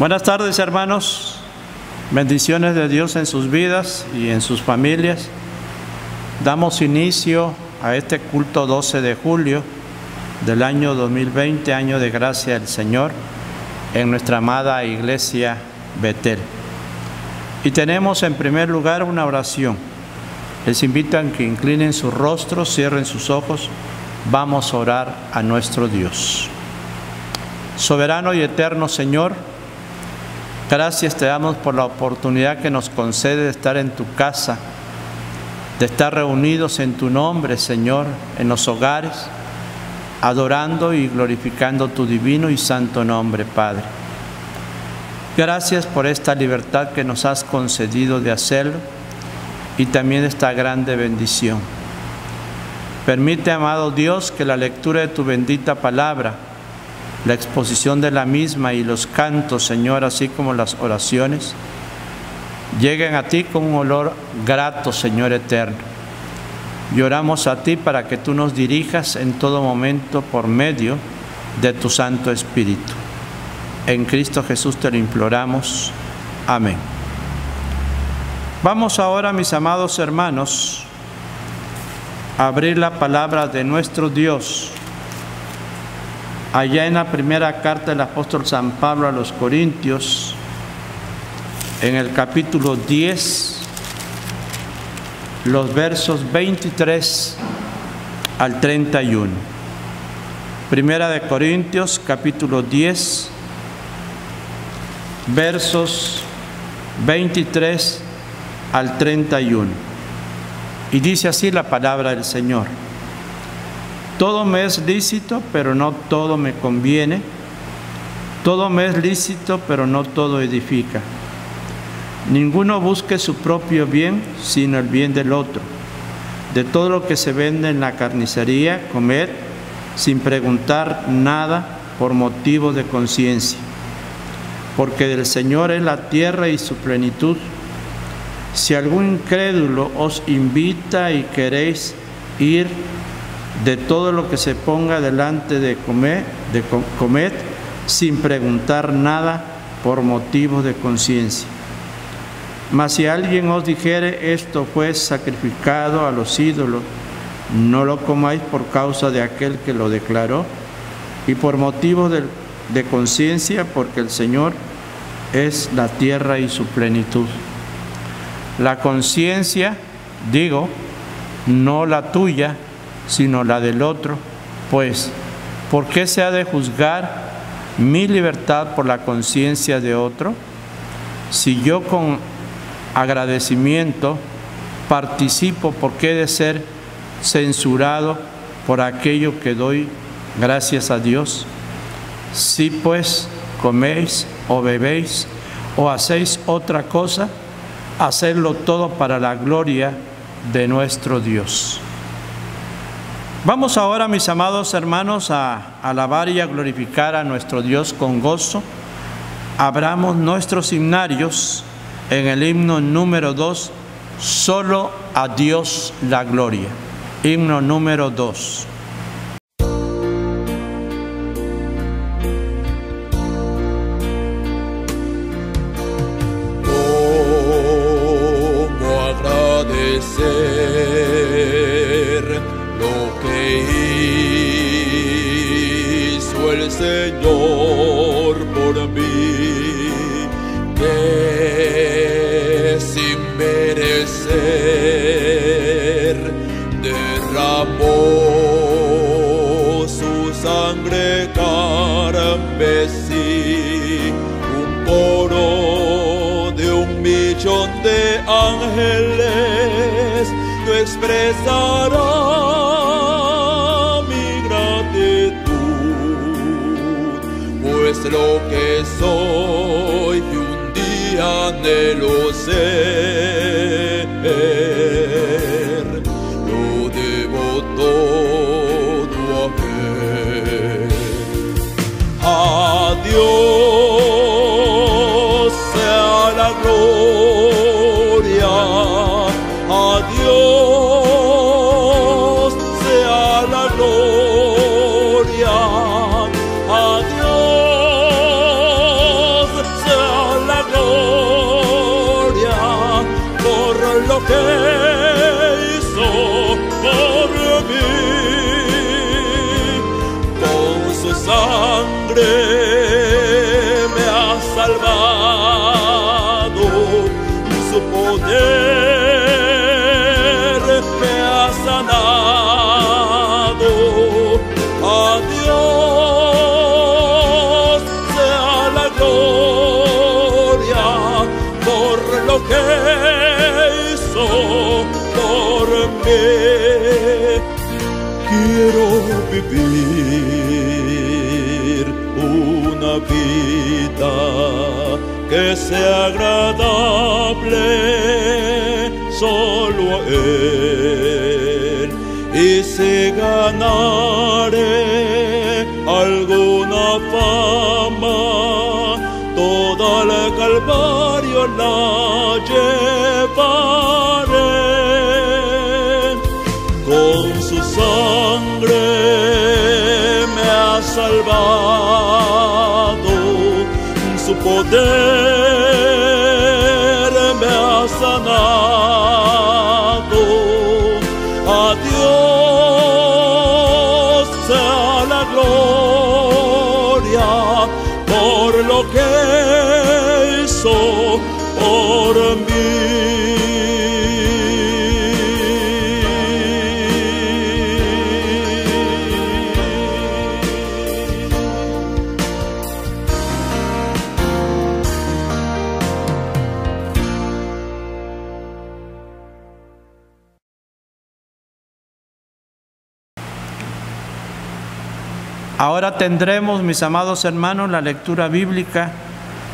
Buenas tardes, hermanos. Bendiciones de Dios en sus vidas y en sus familias. Damos inicio a este culto 12 de julio del año 2020, año de gracia del Señor, en nuestra amada iglesia Betel. Y tenemos en primer lugar una oración. Les invito a que inclinen sus rostros, cierren sus ojos. Vamos a orar a nuestro Dios. Soberano y eterno Señor, gracias te damos por la oportunidad que nos concede de estar en tu casa, de estar reunidos en tu nombre, Señor, en los hogares, adorando y glorificando tu divino y santo nombre, Padre. Gracias por esta libertad que nos has concedido de hacerlo y también esta grande bendición. Permite, amado Dios, que la lectura de tu bendita palabra, la exposición de la misma y los cantos, Señor, así como las oraciones, lleguen a ti con un olor grato, Señor eterno. Y oramos a ti para que tú nos dirijas en todo momento por medio de tu Santo Espíritu. En Cristo Jesús te lo imploramos. Amén. Vamos ahora, mis amados hermanos, a abrir la palabra de nuestro Dios. Allá en la primera carta del apóstol San Pablo a los Corintios, en el capítulo 10, los versos 23 al 31. Primera de Corintios, capítulo 10, versos 23 al 31. Y dice así la palabra del Señor: todo me es lícito, pero no todo me conviene. Todo me es lícito, pero no todo edifica. Ninguno busque su propio bien, sino el bien del otro. De todo lo que se vende en la carnicería, comed sin preguntar nada por motivo de conciencia. Porque del Señor es la tierra y su plenitud. Si algún incrédulo os invita y queréis ir, de todo lo que se ponga delante de comed sin preguntar nada por motivo de conciencia. Mas si alguien os dijere, esto fue sacrificado a los ídolos, no lo comáis por causa de aquel que lo declaró, y por motivo de conciencia, porque el Señor es la tierra y su plenitud. La conciencia, digo, no la tuya, sino la del otro, pues, ¿por qué se ha de juzgar mi libertad por la conciencia de otro? Si yo con agradecimiento participo, ¿por qué he de ser censurado por aquello que doy gracias a Dios? Si pues coméis o bebéis o hacéis otra cosa, hacedlo todo para la gloria de nuestro Dios. Vamos ahora, mis amados hermanos, a alabar y a glorificar a nuestro Dios con gozo. Abramos nuestros himnarios en el himno número 2, solo a Dios la gloria. Himno número 2. ¿Cómo agradecer lo que hizo el Señor por mí, que sin merecer derramó su sangre carmesí? Un coro de 1.000.000 de ángeles no expresará pues lo que soy y un día anhelo ser, lo debo todo a él. A Dios sea la gloria, a Dios sea la gloria, a Dios sea que hizo por mí. Con su sangre me ha salvado, su poder me ha sanado. A Dios sea la gloria por lo que hizo por mí. Quiero vivir una vida que sea agradable solo a Él, y si ganaré alguna fama, toda la Calvario la llevaré. Con su sangre me ha salvado, su poder me ha sanado. A Dios sea la gloria por lo que hizo por mí. Ahora tendremos, mis amados hermanos, la lectura bíblica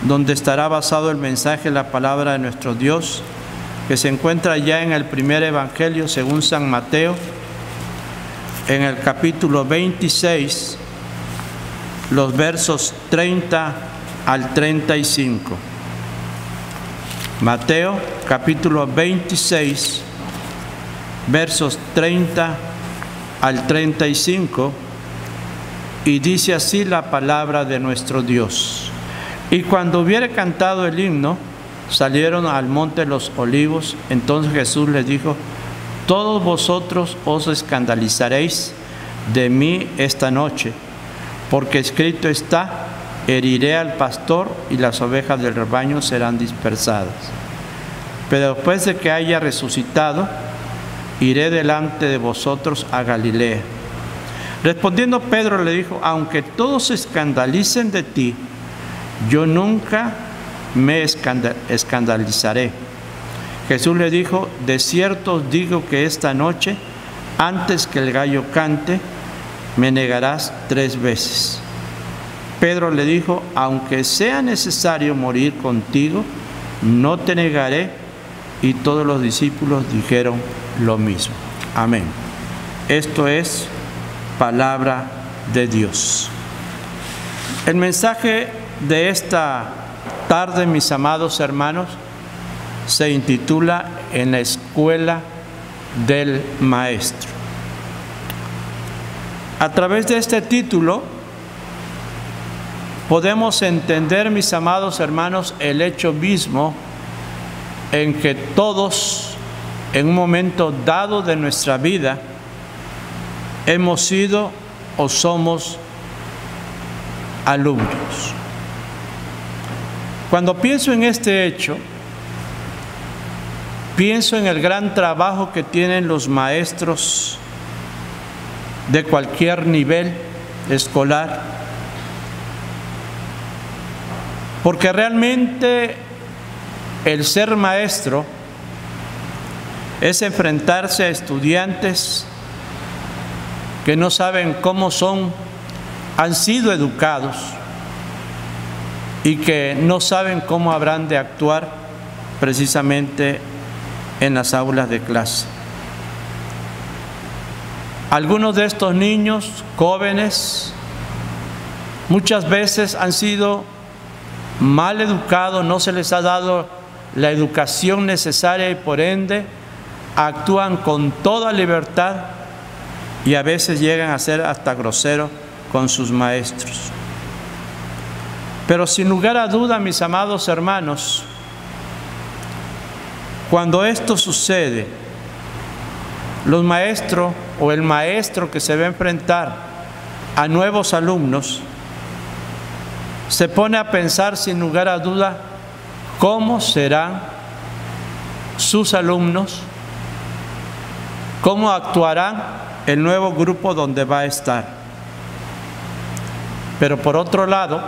donde estará basado el mensaje, la palabra de nuestro Dios, que se encuentra ya en el primer evangelio según San Mateo, en el capítulo 26, los versos 30 al 35. Mateo, capítulo 26, versos 30 al 35. Y dice así la palabra de nuestro Dios. Y cuando hubiere cantado el himno, salieron al monte de los olivos. Entonces Jesús les dijo: todos vosotros os escandalizaréis de mí esta noche, porque escrito está: heriré al pastor y las ovejas del rebaño serán dispersadas. Pero después de que haya resucitado, iré delante de vosotros a Galilea. Respondiendo Pedro le dijo: aunque todos se escandalicen de ti, yo nunca me escandalizaré. Jesús le dijo: de cierto os digo que esta noche, antes que el gallo cante, me negarás 3 veces. Pedro le dijo: aunque sea necesario morir contigo, no te negaré. Y todos los discípulos dijeron lo mismo. Amén. Esto es palabra de Dios. El mensaje de esta tarde, mis amados hermanos, se intitula En la escuela del maestro. A través de este título podemos entender, mis amados hermanos, el hecho mismo en que todos, en un momento dado de nuestra vida, hemos sido o somos alumnos. Cuando pienso en este hecho, pienso en el gran trabajo que tienen los maestros de cualquier nivel escolar, porque realmente el ser maestro es enfrentarse a estudiantes que no saben cómo han sido educados y que no saben cómo habrán de actuar precisamente en las aulas de clase. Algunos de estos niños jóvenes muchas veces han sido mal educados, no se les ha dado la educación necesaria y por ende actúan con toda libertad y a veces llegan a ser hasta groseros con sus maestros. Pero sin lugar a duda, mis amados hermanos, Cuando esto sucede, los maestros o el maestro que se va a enfrentar a nuevos alumnos se pone a pensar sin lugar a duda cómo serán sus alumnos, cómo actuarán el nuevo grupo donde va a estar. Pero por otro lado,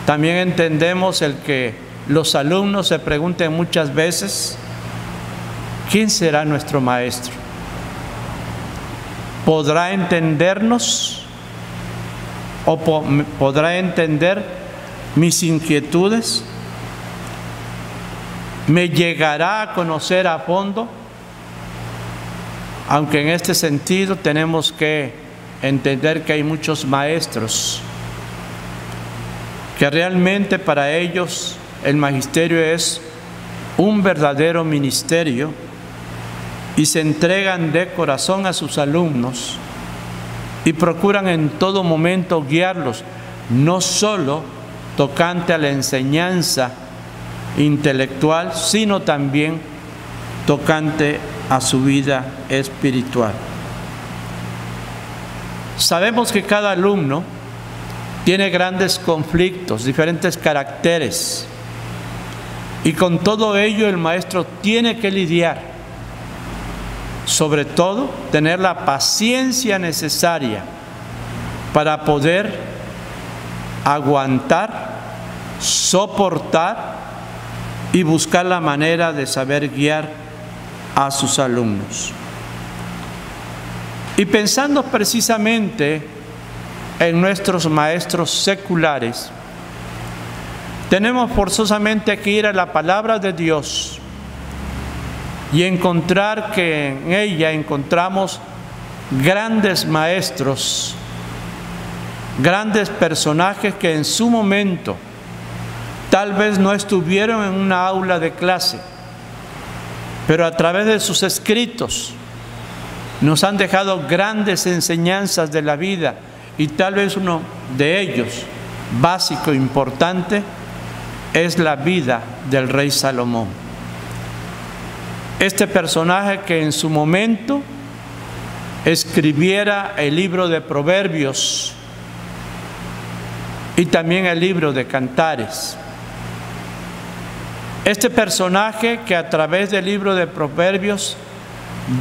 también entendemos el que los alumnos se pregunten muchas veces, ¿quién será nuestro maestro? ¿Podrá entendernos o podrá entender mis inquietudes? ¿Me llegará a conocer a fondo? Aunque en este sentido tenemos que entender que hay muchos maestros que realmente para ellos el magisterio es un verdadero ministerio y se entregan de corazón a sus alumnos y procuran en todo momento guiarlos, no solo tocante a la enseñanza intelectual, sino también tocante a su vida espiritual. Sabemos que cada alumno tiene grandes conflictos, diferentes caracteres, y con todo ello el maestro tiene que lidiar. Sobre todo, tener la paciencia necesaria para poder aguantar, soportar y buscar la manera de saber guiar a sus alumnos. Y pensando precisamente en nuestros maestros seculares, tenemos forzosamente que ir a la palabra de Dios y encontrar que en ella encontramos grandes maestros, grandes personajes que en su momento tal vez no estuvieron en una aula de clase, pero a través de sus escritos nos han dejado grandes enseñanzas de la vida, y tal vez uno de ellos, básico e importante, es la vida del rey Salomón. Este personaje que en su momento escribiera el libro de Proverbios y también el libro de Cantares. Este personaje que a través del libro de Proverbios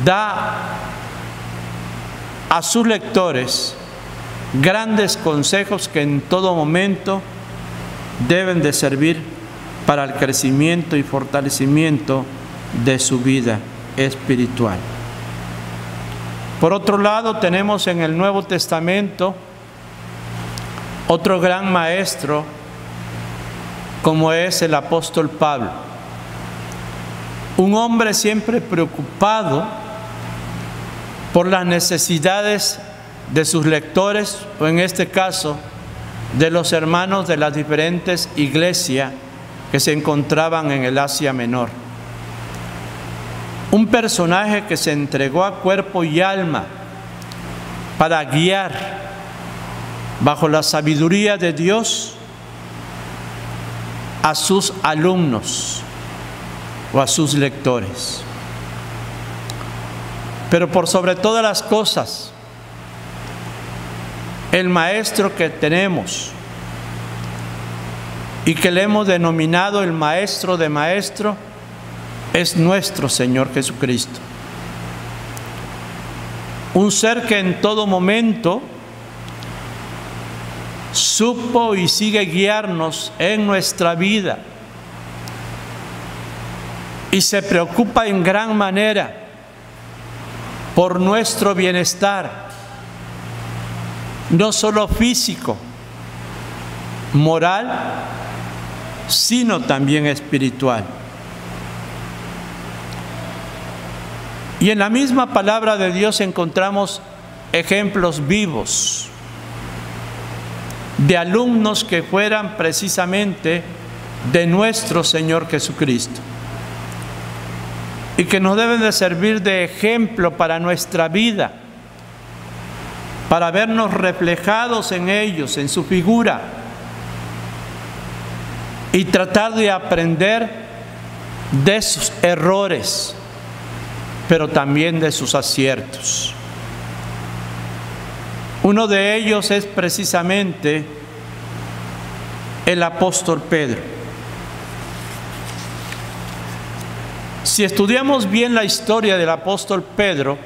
da a sus lectores grandes consejos que en todo momento deben de servir para el crecimiento y fortalecimiento de su vida espiritual. Por otro lado, tenemos en el Nuevo Testamento otro gran maestro, como es el apóstol Pablo, un hombre siempre preocupado por las necesidades de sus lectores, o en este caso de los hermanos de las diferentes iglesias que se encontraban en el Asia Menor. Un personaje que se entregó a cuerpo y alma para guiar bajo la sabiduría de Dios a sus alumnos o a sus lectores. Pero por sobre todas las cosas, el maestro que tenemos y que le hemos denominado el maestro de maestros es nuestro Señor Jesucristo. Un ser que en todo momento supo y sigue guiarnos en nuestra vida y se preocupa en gran manera por nuestro bienestar, no solo físico, moral, sino también espiritual. Y en la misma palabra de Dios encontramos ejemplos vivos de alumnos que fueran precisamente de nuestro Señor Jesucristo y que nos deben de servir de ejemplo para nuestra vida, para vernos reflejados en ellos, en su figura, y tratar de aprender de sus errores, pero también de sus aciertos. Uno de ellos es precisamente el apóstol Pedro. Si estudiamos bien la historia del apóstol Pedro,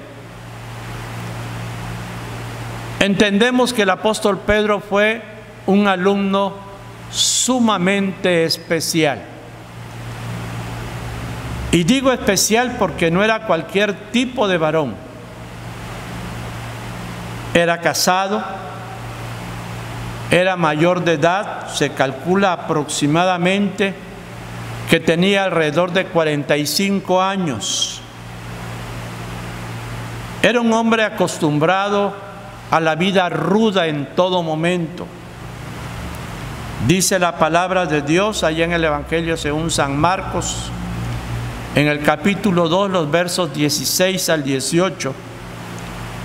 entendemos que el apóstol Pedro fue un alumno sumamente especial. Y digo especial porque no era cualquier tipo de varón. Era casado, era mayor de edad, se calcula aproximadamente que tenía alrededor de 45 años. Era un hombre acostumbrado a la vida ruda en todo momento. Dice la palabra de Dios allá en el Evangelio según San Marcos, en el capítulo 2, los versos 16 al 18,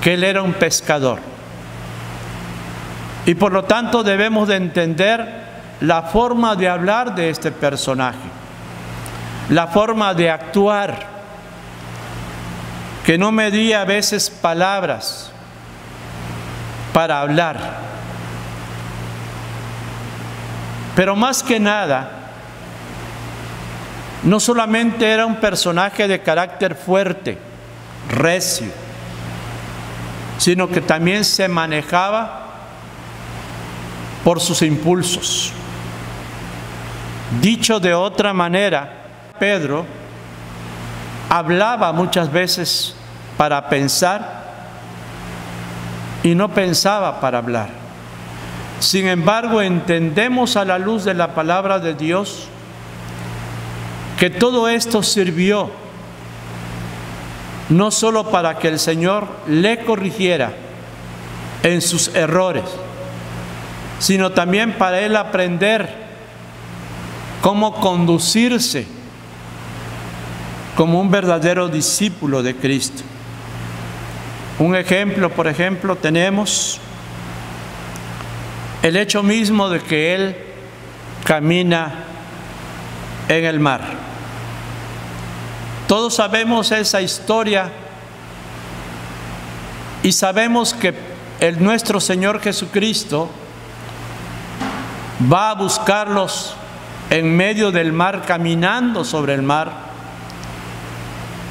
que él era un pescador. Y por lo tanto debemos de entender la forma de hablar de este personaje, la forma de actuar, que no medía a veces palabras para hablar. Pero más que nada, no solamente era un personaje de carácter fuerte, recio, sino que también se manejaba por sus impulsos. Dicho de otra manera, Pedro hablaba muchas veces para pensar y no pensaba para hablar. Sin embargo, entendemos a la luz de la palabra de Dios que todo esto sirvió no solo para que el Señor le corrigiera en sus errores, sino también para él aprender cómo conducirse como un verdadero discípulo de Cristo. Un ejemplo, por ejemplo, tenemos el hecho mismo de que él camina en el mar. Todos sabemos esa historia y sabemos que nuestro Señor Jesucristo va a buscarlos en medio del mar, caminando sobre el mar,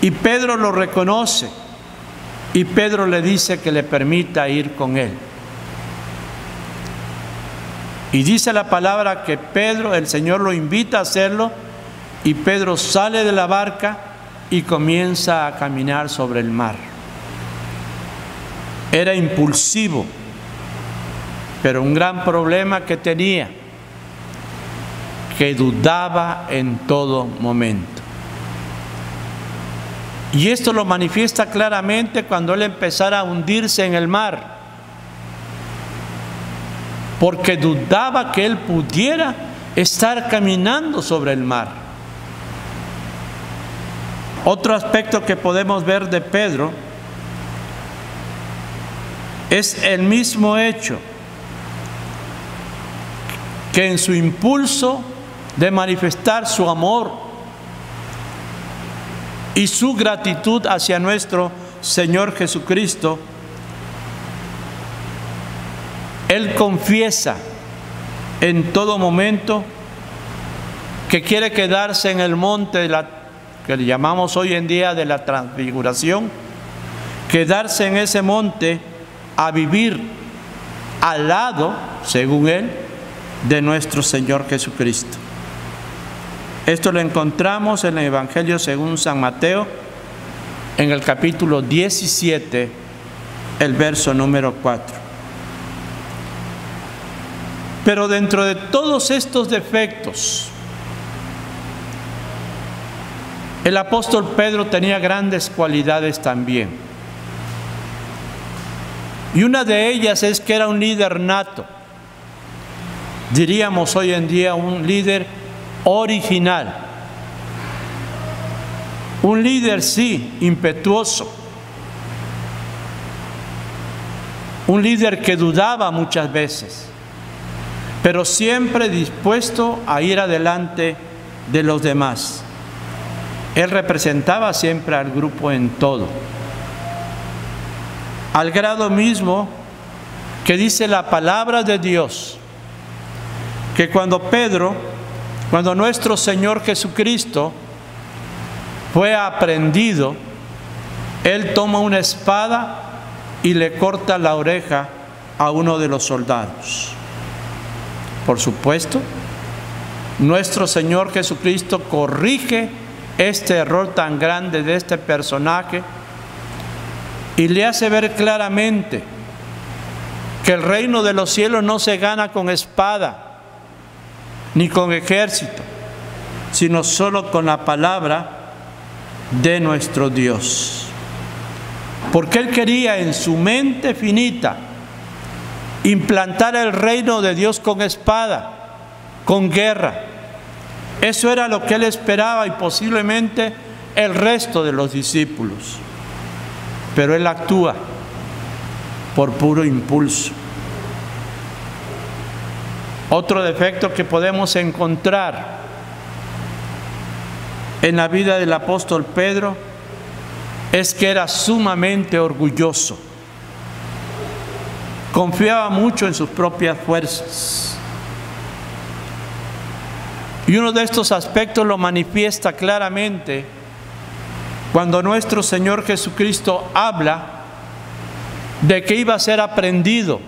y Pedro lo reconoce y Pedro le dice que le permita ir con él. Y dice la palabra que Pedro, el Señor lo invita a hacerlo, y Pedro sale de la barca y comienza a caminar sobre el mar. Era impulsivo, pero un gran problema que tenía, que dudaba en todo momento. Y esto lo manifiesta claramente cuando él empezara a hundirse en el mar, porque dudaba que él pudiera estar caminando sobre el mar. Otro aspecto que podemos ver de Pedro es el mismo hecho que en su impulso de manifestar su amor y su gratitud hacia nuestro Señor Jesucristo, él confiesa en todo momento que quiere quedarse en el monte que le llamamos hoy en día de la transfiguración, quedarse en ese monte a vivir al lado, según él, de nuestro Señor Jesucristo. Esto lo encontramos en el Evangelio según San Mateo, en el capítulo 17, el verso número 4. Pero dentro de todos estos defectos, el apóstol Pedro tenía grandes cualidades también. Y una de ellas es que era un líder nato. Diríamos hoy en día un líder original. Un líder, sí, impetuoso. Un líder que dudaba muchas veces, pero siempre dispuesto a ir adelante de los demás. Él representaba siempre al grupo en todo. Al grado mismo que dice la palabra de Dios, que cuando nuestro Señor Jesucristo fue aprehendido, Él toma una espada y le corta la oreja a uno de los soldados. Por supuesto, nuestro Señor Jesucristo corrige este error tan grande de este personaje y le hace ver claramente que el reino de los cielos no se gana con espada ni con ejército, sino solo con la palabra de nuestro Dios. Porque Él quería en su mente finita implantar el reino de Dios con espada, con guerra. Eso era lo que Él esperaba y posiblemente el resto de los discípulos. Pero Él actúa por puro impulso. Otro defecto que podemos encontrar en la vida del apóstol Pedro es que era sumamente orgulloso. Confiaba mucho en sus propias fuerzas. Y uno de estos aspectos lo manifiesta claramente cuando nuestro Señor Jesucristo habla de que iba a ser aprehendido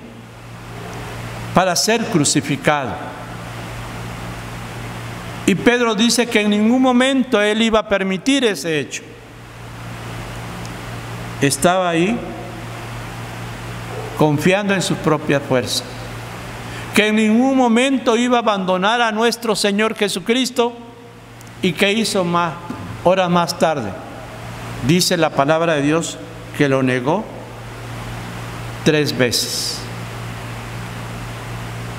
para ser crucificado. Y Pedro dice que en ningún momento él iba a permitir ese hecho. Estaba ahí confiando en sus propias fuerzas, que en ningún momento iba a abandonar a nuestro Señor Jesucristo. ¿Y qué hizo horas más tarde? Dice la palabra de Dios que lo negó 3 veces.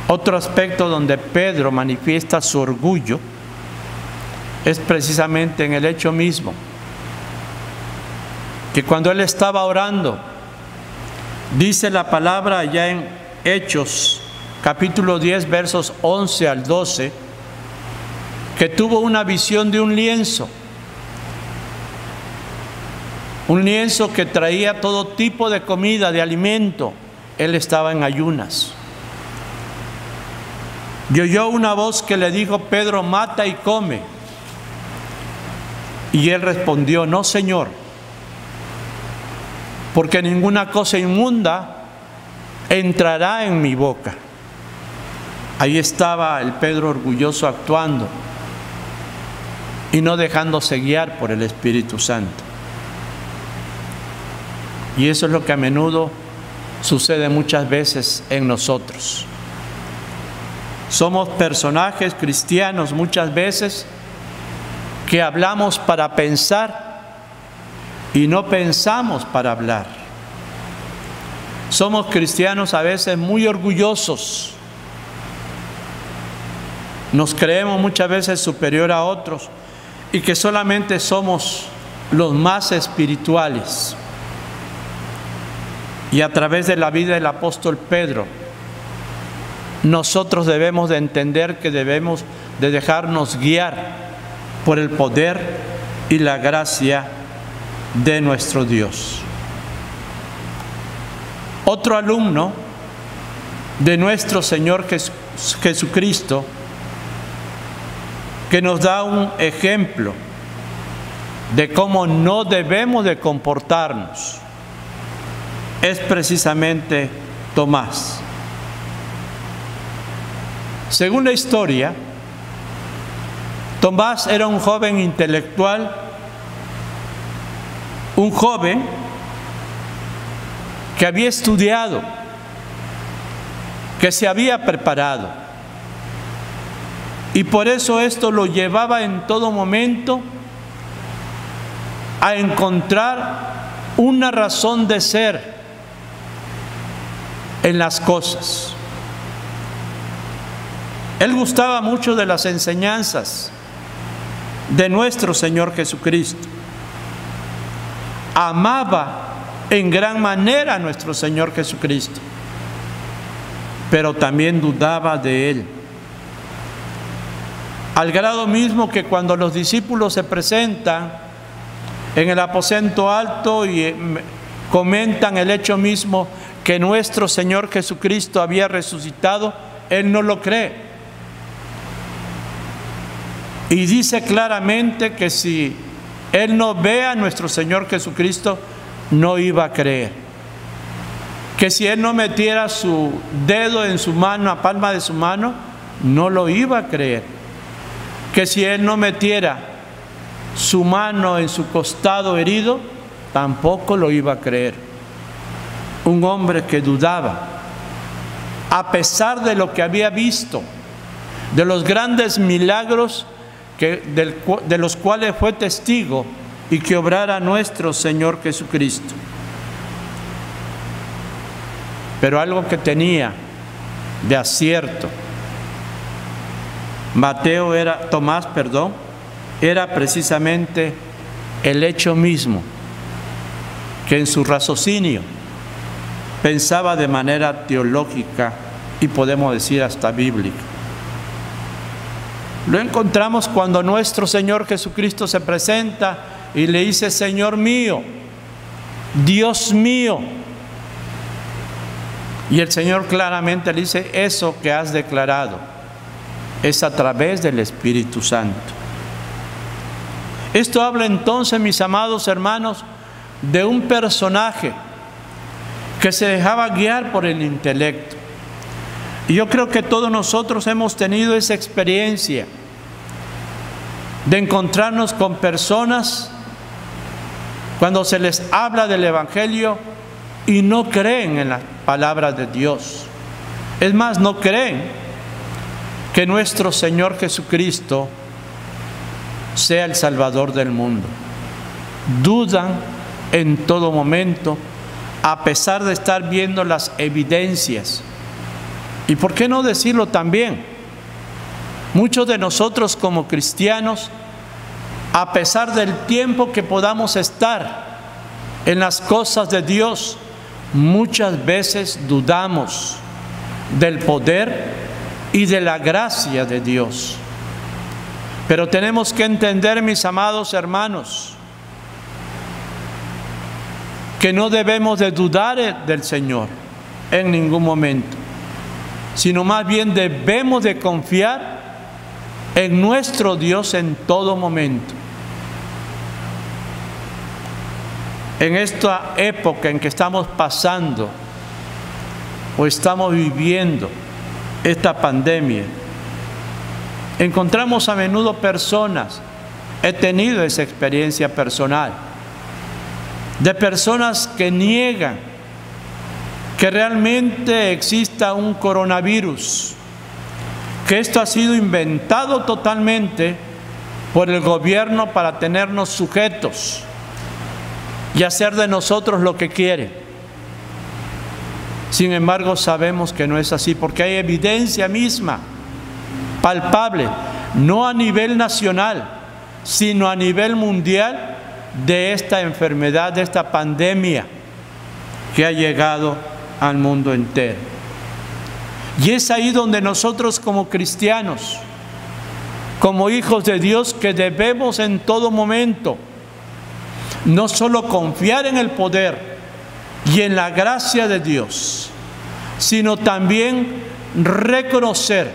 Otro aspecto donde Pedro manifiesta su orgullo es precisamente en el hecho mismo, que cuando él estaba orando, dice la palabra allá en Hechos, capítulo 10, versos 11 al 12, que tuvo una visión de un lienzo que traía todo tipo de comida, de alimento. Él estaba en ayunas. Y oyó una voz que le dijo: Pedro, mata y come. Y él respondió: no, Señor, porque ninguna cosa inmunda entrará en mi boca. Ahí estaba el Pedro orgulloso actuando y no dejándose guiar por el Espíritu Santo. Y eso es lo que a menudo sucede muchas veces en nosotros. Somos personajes cristianos muchas veces que hablamos para pensar y no pensamos para hablar. Somos cristianos a veces muy orgullosos. Nos creemos muchas veces superior a otros y que solamente somos los más espirituales. Y a través de la vida del apóstol Pedro, nosotros debemos de entender que debemos de dejarnos guiar por el poder y la gracia de nuestro Dios. Otro alumno de nuestro Señor Jesucristo que nos da un ejemplo de cómo no debemos de comportarnos es precisamente Tomás. Según la historia, Tomás era un joven intelectual, un joven que había estudiado, que se había preparado, y por eso esto lo llevaba en todo momento a encontrar una razón de ser en las cosas. Él gustaba mucho de las enseñanzas de nuestro Señor Jesucristo. Amaba en gran manera a nuestro Señor Jesucristo, pero también dudaba de Él. al grado mismo que cuando los discípulos se presentan en el aposento alto y comentan el hecho mismo que nuestro Señor Jesucristo había resucitado, él no lo cree. Y dice claramente que si él no ve a nuestro Señor Jesucristo, no iba a creer. Que si él no metiera su dedo en su mano, la palma de su mano, no lo iba a creer. Que si él no metiera su mano en su costado herido, tampoco lo iba a creer. Un hombre que dudaba, a pesar de lo que había visto, de los grandes milagros de los cuales fue testigo y que obrara nuestro Señor Jesucristo. Pero algo que tenía de acierto Tomás, era precisamente el hecho mismo que en su raciocinio pensaba de manera teológica y podemos decir hasta bíblica. Lo encontramos cuando nuestro Señor Jesucristo se presenta y le dice: Señor mío, Dios mío. Y el Señor claramente le dice: eso que has declarado es a través del Espíritu Santo. Esto habla entonces, mis amados hermanos, de un personaje que se dejaba guiar por el intelecto. Y yo creo que todos nosotros hemos tenido esa experiencia de encontrarnos con personas cuando se les habla del Evangelio y no creen en la palabra de Dios. Es más, no creen que nuestro Señor Jesucristo sea el Salvador del mundo. Dudan en todo momento, a pesar de estar viendo las evidencias. ¿Y por qué no decirlo también? Muchos de nosotros como cristianos, a pesar del tiempo que podamos estar en las cosas de Dios, muchas veces dudamos del poder y de la gracia de Dios. Pero tenemos que entender, mis amados hermanos, que no debemos de dudar del Señor en ningún momento, sino más bien debemos de confiar en nuestro Dios en todo momento. En esta época en que estamos pasando o estamos viviendo esta pandemia, encontramos a menudo personas, he tenido esa experiencia personal, de personas que niegan que realmente exista un coronavirus, que esto ha sido inventado totalmente por el gobierno para tenernos sujetos y hacer de nosotros lo que quiere. Sin embargo, sabemos que no es así, porque hay evidencia misma, palpable, no a nivel nacional, sino a nivel mundial, de esta enfermedad, de esta pandemia que ha llegado al mundo entero. Y es ahí donde nosotros como cristianos, como hijos de Dios, que debemos en todo momento no solo confiar en el poder y en la gracia de Dios, sino también reconocer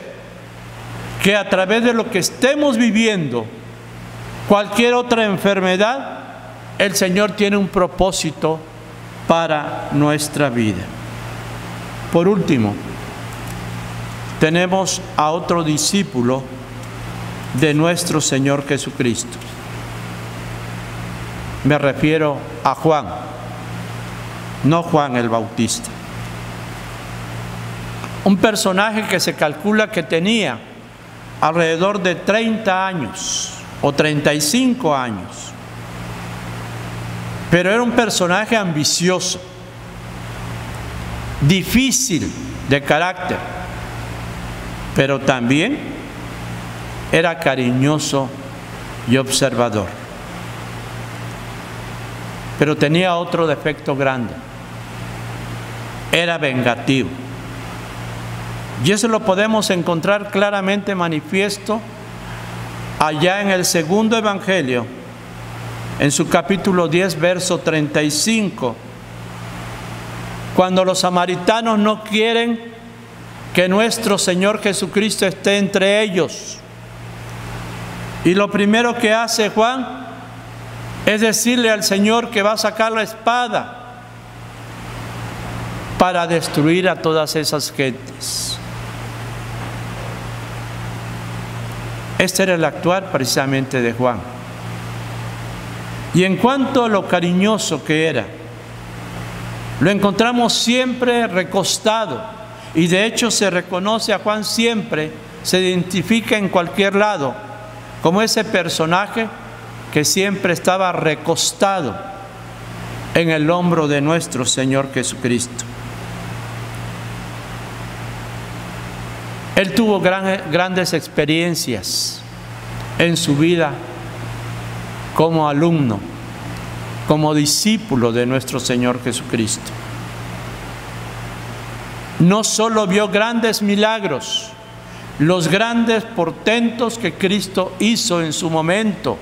que a través de lo que estemos viviendo, cualquier otra enfermedad, el Señor tiene un propósito para nuestra vida. Por último, tenemos a otro discípulo de nuestro Señor Jesucristo. Me refiero a Juan, no Juan el Bautista. Un personaje que se calcula que tenía alrededor de 30 años o 35 años. Pero era un personaje ambicioso, difícil de carácter, pero también era cariñoso y observador. Pero tenía otro defecto grande: era vengativo. Y eso lo podemos encontrar claramente manifiesto allá en el segundo evangelio, en su capítulo 10, verso 35, cuando los samaritanos no quieren que nuestro Señor Jesucristo esté entre ellos. Y lo primero que hace Juan es decirle al Señor que va a sacar la espada para destruir a todas esas gentes. Este era el actuar precisamente de Juan. Y en cuanto a lo cariñoso que era, lo encontramos siempre recostado, y de hecho se reconoce a Juan siempre, se identifica en cualquier lado como ese personaje que siempre estaba recostado en el hombro de nuestro Señor Jesucristo. Él tuvo grandes experiencias en su vida como alumno, como discípulo de nuestro Señor Jesucristo. No solo vio grandes milagros, los grandes portentos que Cristo hizo en su momento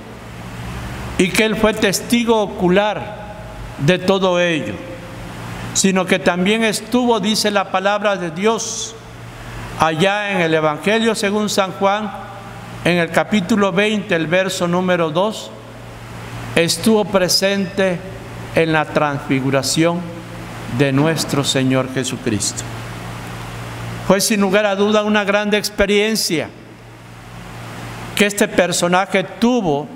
y que Él fue testigo ocular de todo ello, sino que también estuvo, dice la palabra de Dios, allá en el Evangelio según San Juan, en el capítulo 20, el verso número 2, estuvo presente en la transfiguración de nuestro Señor Jesucristo. Fue sin lugar a duda una grande experiencia que este personaje tuvo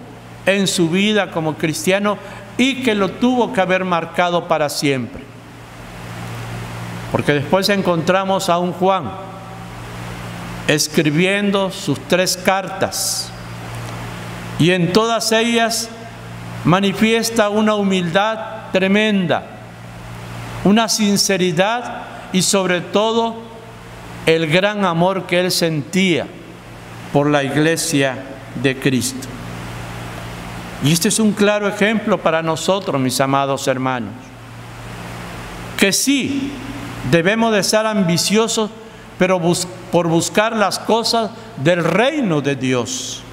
en su vida como cristiano y que lo tuvo que haber marcado para siempre. Porque después encontramos a un Juan escribiendo sus 3 cartas y en todas ellas manifiesta una humildad tremenda, una sinceridad y sobre todo el gran amor que él sentía por la iglesia de Cristo. Y este es un claro ejemplo para nosotros, mis amados hermanos, que sí debemos de ser ambiciosos, pero por buscar las cosas del reino de Dios.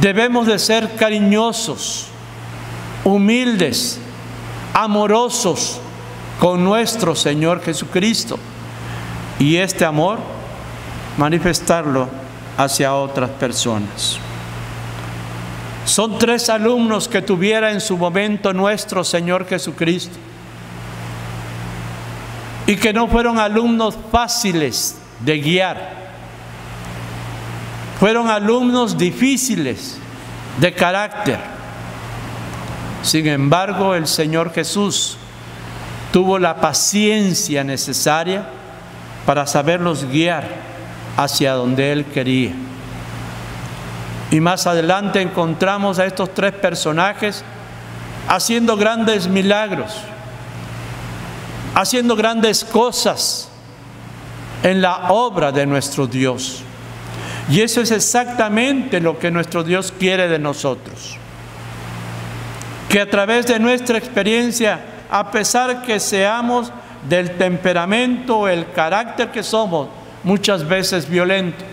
Debemos de ser cariñosos, humildes, amorosos con nuestro Señor Jesucristo. Y este amor, manifestarlo hacia otras personas. Son 3 alumnos que tuviera en su momento nuestro Señor Jesucristo. Y que no fueron alumnos fáciles de guiar. Fueron alumnos difíciles de carácter. Sin embargo, el Señor Jesús tuvo la paciencia necesaria para saberlos guiar hacia donde Él quería. Y más adelante encontramos a estos 3 personajes haciendo grandes milagros, haciendo grandes cosas en la obra de nuestro Dios. Y eso es exactamente lo que nuestro Dios quiere de nosotros. Que a través de nuestra experiencia, a pesar que seamos del temperamento o el carácter que somos, muchas veces violentos,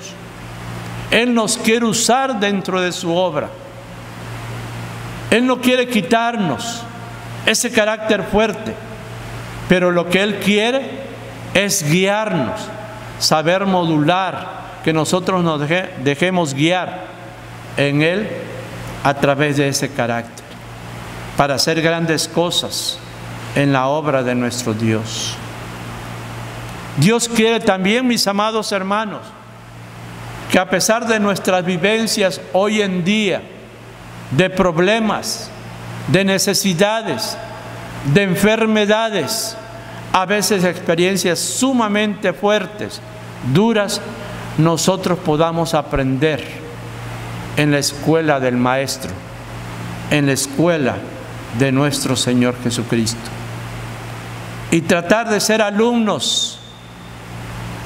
Él nos quiere usar dentro de su obra. Él no quiere quitarnos ese carácter fuerte, pero lo que Él quiere es guiarnos, saber modular, que nosotros nos dejemos guiar en Él a través de ese carácter, para hacer grandes cosas en la obra de nuestro Dios. Dios quiere también, mis amados hermanos, que a pesar de nuestras vivencias hoy en día, de problemas, de necesidades, de enfermedades, a veces experiencias sumamente fuertes, duras, nosotros podamos aprender en la escuela del Maestro, en la escuela de nuestro Señor Jesucristo. Y tratar de ser alumnos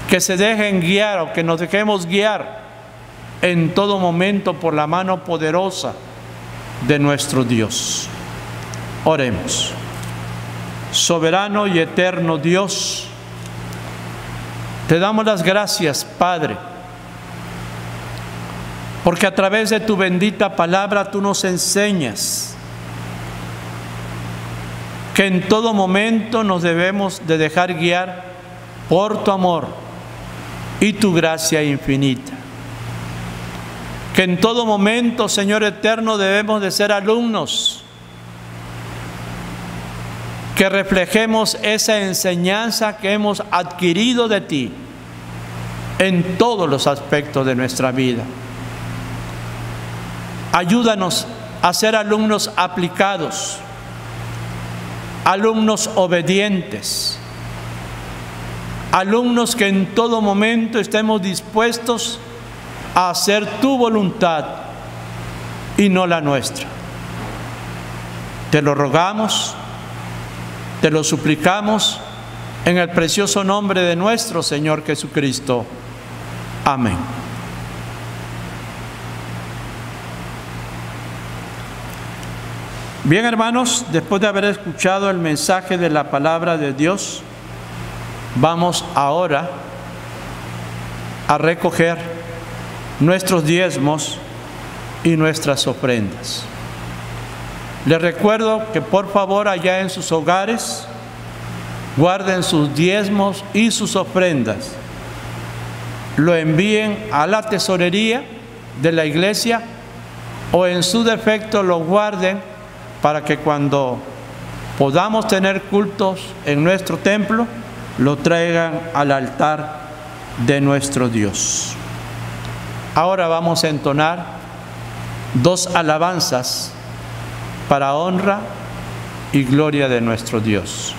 que se dejen guiar o que nos dejemos guiar en todo momento por la mano poderosa de nuestro Dios. Oremos. Soberano y eterno Dios, te damos las gracias, Padre, porque a través de tu bendita palabra tú nos enseñas que en todo momento nos debemos de dejar guiar por tu amor y tu gracia infinita. Que en todo momento, Señor eterno, debemos de ser alumnos, que reflejemos esa enseñanza que hemos adquirido de ti en todos los aspectos de nuestra vida. Ayúdanos a ser alumnos aplicados, alumnos obedientes, alumnos que en todo momento estemos dispuestos a hacer tu voluntad y no la nuestra. Te lo rogamos, te lo suplicamos en el precioso nombre de nuestro Señor Jesucristo. Amén. Bien, hermanos, después de haber escuchado el mensaje de la palabra de Dios, vamos ahora a recoger nuestros diezmos y nuestras ofrendas. Les recuerdo que por favor allá en sus hogares guarden sus diezmos y sus ofrendas. Lo envíen a la tesorería de la iglesia o en su defecto lo guarden para que cuando podamos tener cultos en nuestro templo, lo traigan al altar de nuestro Dios. Ahora vamos a entonar 2 alabanzas para honra y gloria de nuestro Dios.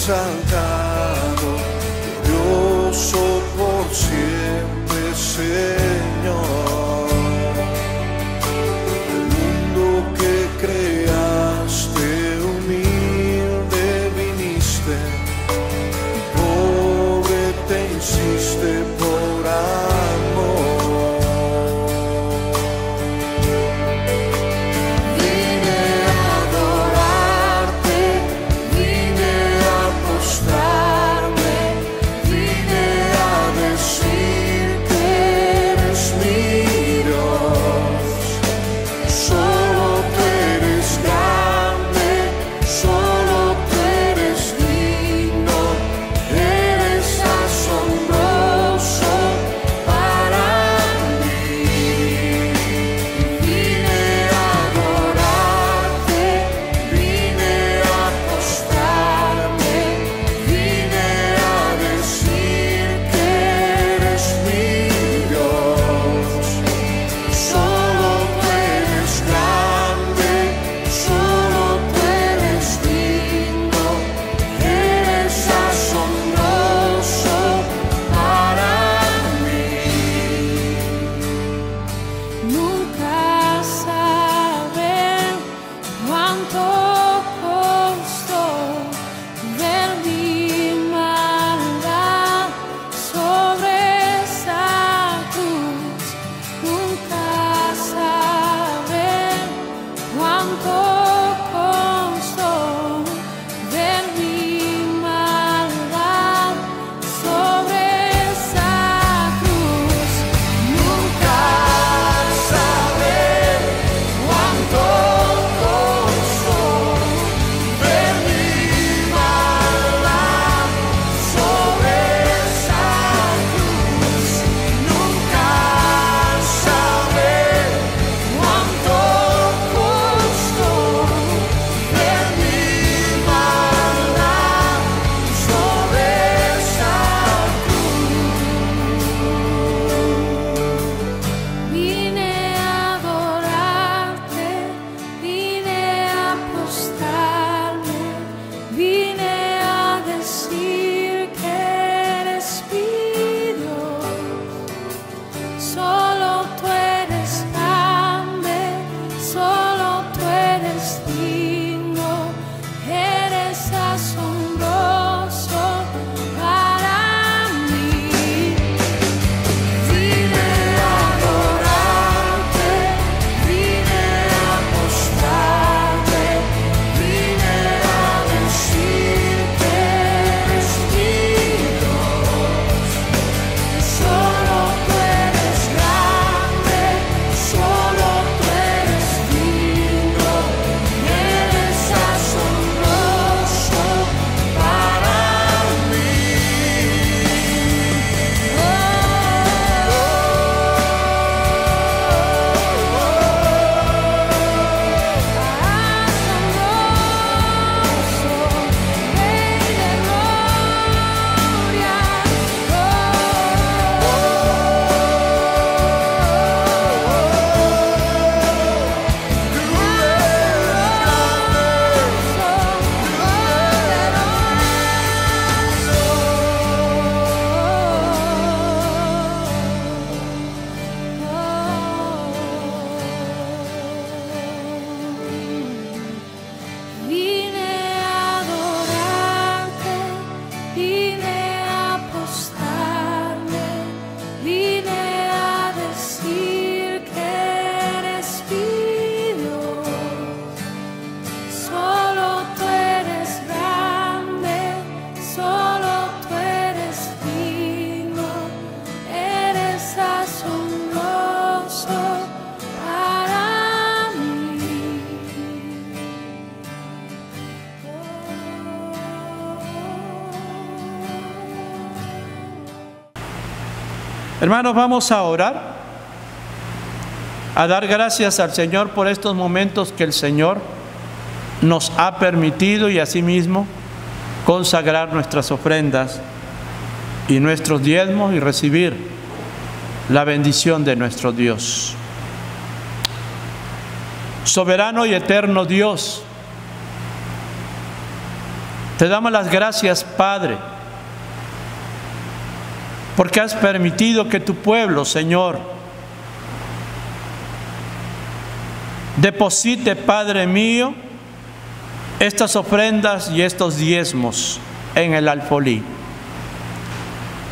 exaltado, glorioso por siempre, Señor. El mundo que creaste, humilde viniste, pobre te hiciste por amor. Vine a Hermanos, vamos a orar, a dar gracias al Señor por estos momentos que el Señor nos ha permitido y asimismo consagrar nuestras ofrendas y nuestros diezmos y recibir la bendición de nuestro Dios. Soberano y eterno Dios, te damos las gracias, Padre, porque has permitido que tu pueblo, Señor, deposite, Padre mío, estas ofrendas y estos diezmos en el alfolí.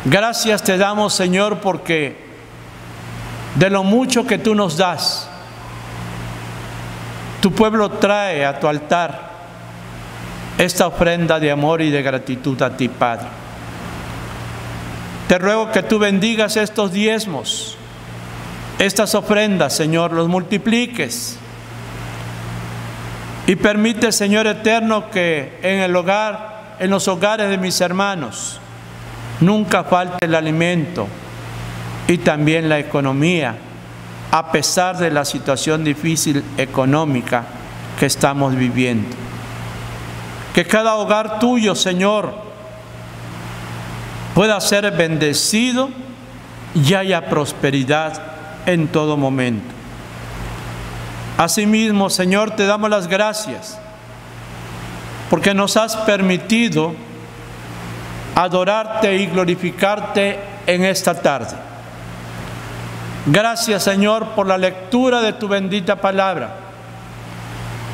Gracias te damos, Señor, porque de lo mucho que tú nos das, tu pueblo trae a tu altar esta ofrenda de amor y de gratitud a ti, Padre. Te ruego que tú bendigas estos diezmos, estas ofrendas, Señor, los multipliques. Y permite, Señor eterno, que en el hogar, en los hogares de mis hermanos, nunca falte el alimento y también la economía, a pesar de la situación difícil económica que estamos viviendo. Que cada hogar tuyo, Señor, pueda ser bendecido y haya prosperidad en todo momento. Asimismo, Señor, te damos las gracias porque nos has permitido adorarte y glorificarte en esta tarde. Gracias, Señor, por la lectura de tu bendita palabra,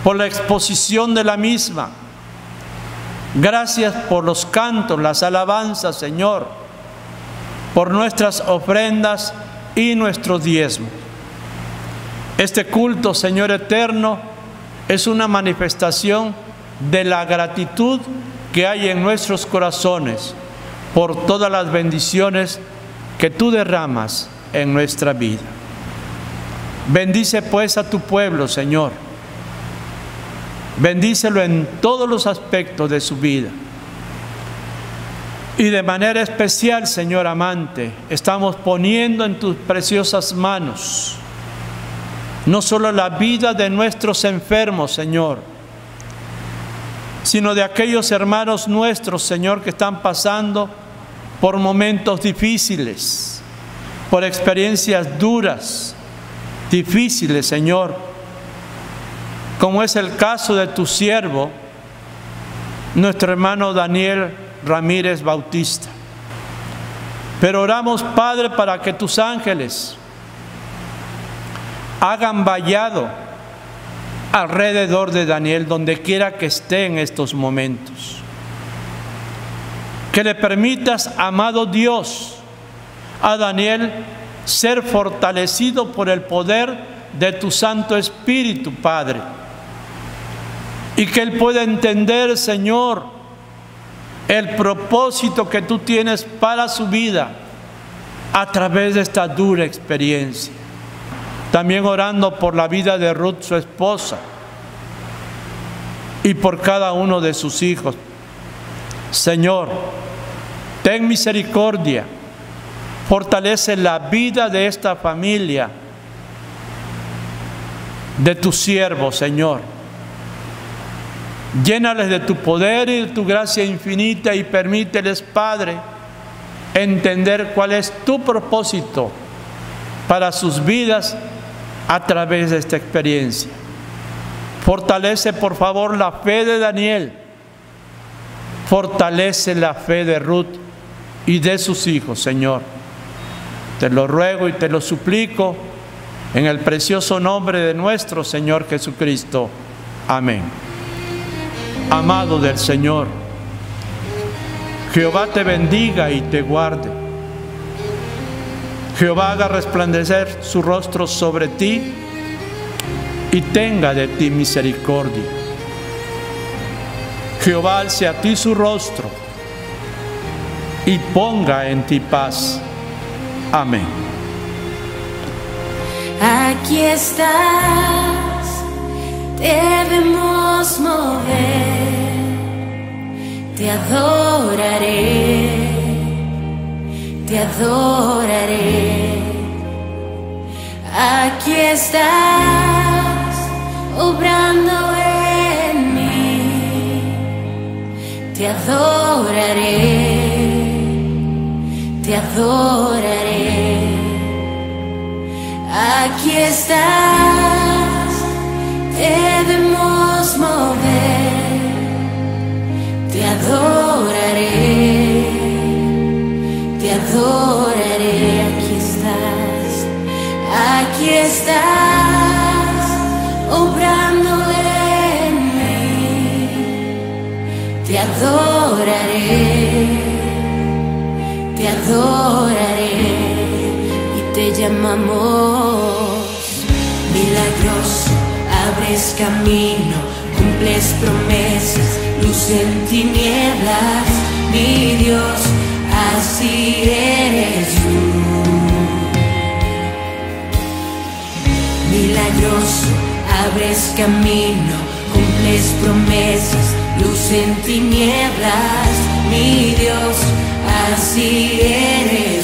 por la exposición de la misma. Gracias por los cantos, las alabanzas, Señor, por nuestras ofrendas y nuestros diezmos. Este culto, Señor eterno, es una manifestación de la gratitud que hay en nuestros corazones por todas las bendiciones que tú derramas en nuestra vida. Bendice pues a tu pueblo, Señor. Bendícelo en todos los aspectos de su vida. Y de manera especial, Señor amante, estamos poniendo en tus preciosas manos no solo la vida de nuestros enfermos, Señor, sino de aquellos hermanos nuestros, Señor, que están pasando por momentos difíciles, por experiencias duras, difíciles, Señor, como es el caso de tu siervo, nuestro hermano Daniel Ramírez Bautista. Pero oramos, Padre, para que tus ángeles hagan vallado alrededor de Daniel, donde quiera que esté en estos momentos. Que le permitas, amado Dios, a Daniel ser fortalecido por el poder de tu Santo Espíritu, Padre. Y que él pueda entender, Señor, el propósito que tú tienes para su vida a través de esta dura experiencia. También orando por la vida de Ruth, su esposa, y por cada uno de sus hijos. Señor, ten misericordia, fortalece la vida de esta familia, de tu siervo, Señor. Llénales de tu poder y de tu gracia infinita y permíteles, Padre, entender cuál es tu propósito para sus vidas a través de esta experiencia. Fortalece, por favor, la fe de Daniel. Fortalece la fe de Ruth y de sus hijos, Señor. Te lo ruego y te lo suplico en el precioso nombre de nuestro Señor Jesucristo. Amén. Amado del Señor, Jehová te bendiga y te guarde. Jehová haga resplandecer su rostro sobre ti y tenga de ti misericordia. Jehová alce a ti su rostro y ponga en ti paz. Amén. Aquí estás, debemos mover, te adoraré, te adoraré. Aquí estás, obrando en mí, te adoraré, te adoraré. Aquí estás, debemos mover, te adoraré, te adoraré. Aquí estás, obrando en mí, te adoraré, te adoraré. Y te llamamos milagroso, abres camino, cumples promesas, luz en tinieblas, mi Dios, así eres tú. Milagroso, abres camino, cumples promesas, luz en tinieblas, mi Dios, así eres.